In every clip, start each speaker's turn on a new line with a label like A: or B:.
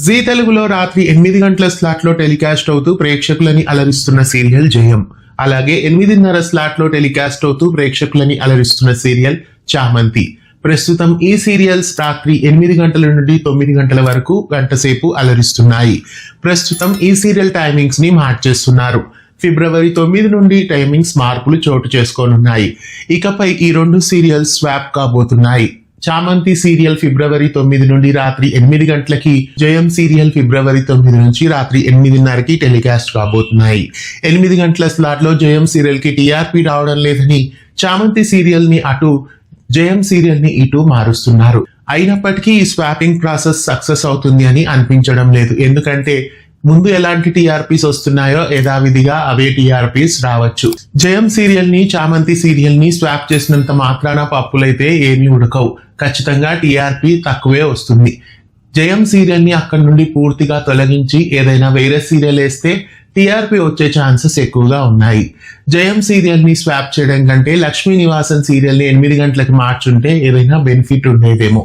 A: G తెలుగులో రాత్రి 8 గంటల స్లాట్ లో టెలికాస్ట్ అవుతూ ప్రేక్షకులని అలరిస్తున్న సీరియల్ జయం. అలాగే 8:30 స్లాట్ లో టెలికాస్ట్ అవుతూ ప్రేక్షకులని అలరిస్తున్న సీరియల్ చామంతి. ప్రస్తుతం ఈ సీరియల్స్ రాత్రి 8 గంటల నుండి 9 గంటల వరకు గంటసేపు అలరిస్తున్నాయి. ప్రస్తుతం ఈ సీరియల్ టైమింగ్స్ ని మార్చేస్తున్నారు. ఫిబ్రవరి 9 నుండి టైమింగ్స్ మార్పులు చోటు చేసుకోనున్నాయి. ఇకపై ఈ రెండు సీరియల్స్ స్వాప్ కాబోతున్నాయి. చామంతి సీరియల్ ఫిబ్రవరి 9 నుండి రాత్రి 8 గంటలకి, జయం సీరియల్ ఫిబ్రవరి 9 నుంచి రాత్రి 8:30కి టెలికాస్ట్ కాబోతున్నాయి. 8 గంటల స్లాట్ లో జయం సీరియల్ కి టీఆర్పీ రావడం లేదని చామంతి సీరియల్ ని అటు, జయం సీరియల్ ని ఇటు మారుస్తున్నారు. అయినప్పటికీ ఈ స్వాపింగ్ ప్రాసెస్ సక్సెస్ అవుతుంది అని అనిపించడం లేదు. ఎందుకంటే ముందు ఎలాంటి టీఆర్పీస్ వస్తున్నాయో యథావిధిగా అవే టీఆర్పీస్ రావచ్చు. జయం సీరియల్ ని, చామంతి సీరియల్ ని స్వాప్ చేసినంత మాత్రాన పప్పులైతే ఏమీ ఉడకవు. ఖచ్చితంగా టీఆర్పీ తక్కువే వస్తుంది. జయం సీరియల్ ని అక్కడి నుండి పూర్తిగా తొలగించి ఏదైనా వేరే సీరియల్ వేస్తే టీఆర్పీ వచ్చే ఛాన్సెస్ ఎక్కువగా ఉన్నాయి. జయం సీరియల్ ని స్వాప్ చేయడం కంటే లక్ష్మీ నివాసం సీరియల్ ని 8 గంటలకి మార్చుంటే ఏదైనా బెనిఫిట్ ఉండేదేమో.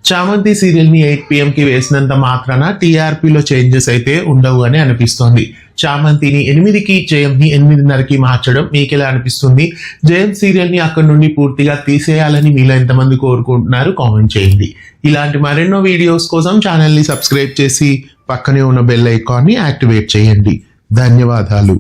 A: చామంతి సీరియల్ ని 8 PM కి వేసినంత మాత్రాన టీఆర్పీలో చేంజెస్ అయితే ఉండవు అని అనిపిస్తోంది. చామంతిని 8కి, జయం ని 8:30కి మార్చడం మీకు ఎలా అనిపిస్తుంది? జయం సీరియల్ ని అక్కడి నుండి పూర్తిగా తీసేయాలని మీలో ఎంతమంది కోరుకుంటున్నారు? కామెంట్ చేయండి. ఇలాంటి మరెన్నో వీడియోస్ కోసం ఛానల్ ని సబ్స్క్రైబ్ చేసి పక్కనే ఉన్న బెల్ ఐకాన్ ని యాక్టివేట్ చేయండి. ధన్యవాదాలు.